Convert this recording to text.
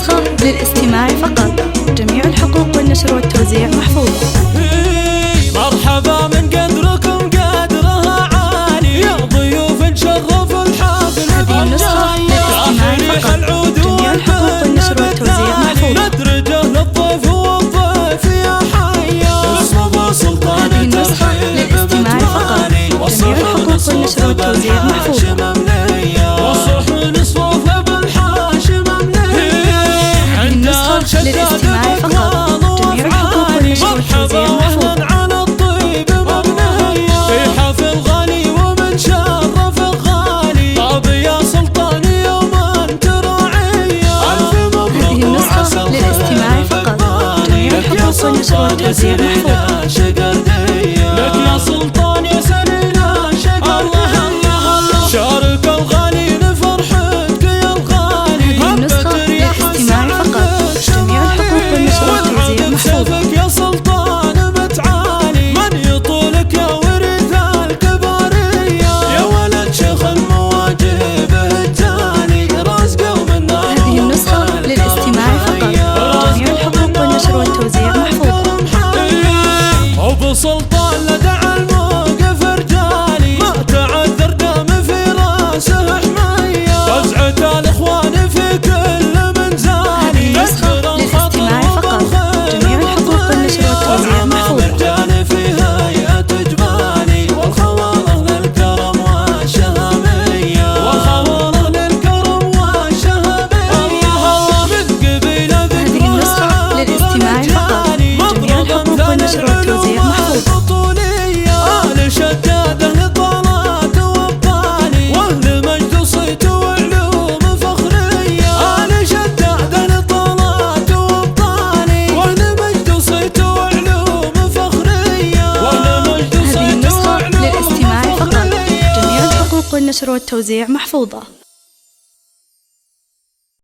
النسخة للاستماع فقط. جميع الحقوق والنشر والتوزيع محفوظة. مرحبا من قدركم قدرها عالي، يا ضيوف نشرفوا الحفل. هذه النسخة للاستماع فقط. جميع الحقوق والنشر والتوزيع محفوظة. ندرجه للضيف والضيف يا حيا. الصبا سلطان هذه النسخة للاستماع فقط. جميع الحقوق والنشر والتوزيع محفوظة. للاستماع فقط. جميع الحقوق والنشر والتوزيع محفوظة. على الطيب مبنية في حفل غالي ومن شرف الغالي. طاب يا سلطان يوما تراعية. هذه النسخة للاستماع فقط. جميع الحقوق والنشر والتوزيع محفوظة. لك يا سلطان يا سلينا شقر. شارك الغالي لفرحتك يا الغالي. هذه النسخة للاستماع فقط. جميع الحقوق والنشر والتوزيع محفوظة. يا سلطان متعالي. من يطولك يا ورث الكبارية. يا ولد شيخ المواجب التالي. راس قوم النار. هذه النسخة للاستماع فقط. جميع الحقوق والنشر والتوزيع محفوظة. وبسلطان لدع الموقف رجالي. ما تعذر دام في راسه حمية. فزعة الاخوان في كل منزالي. هذه النسخة للاستماع فقط. جميع الحقوق والنشر والتوزيع محفوظة. رجال في هيئة جبالي. والخواله للكرم والشهامية. والخواله للكرم والشهامية. من قبيلة هذه النسخة للاستماع فقط. جميع الحقوق والنشر والتوزيع محفوظة. آل شداده لطلات وابطالي. واهل مجد صيت وعلوم فخرية. آل شداده لطلات وابطالي. واهل مجد صيت وعلوم فخرية. هذه النسخة للاستماع فقط. جميع الحقوق والنشر والتوزيع محفوظة.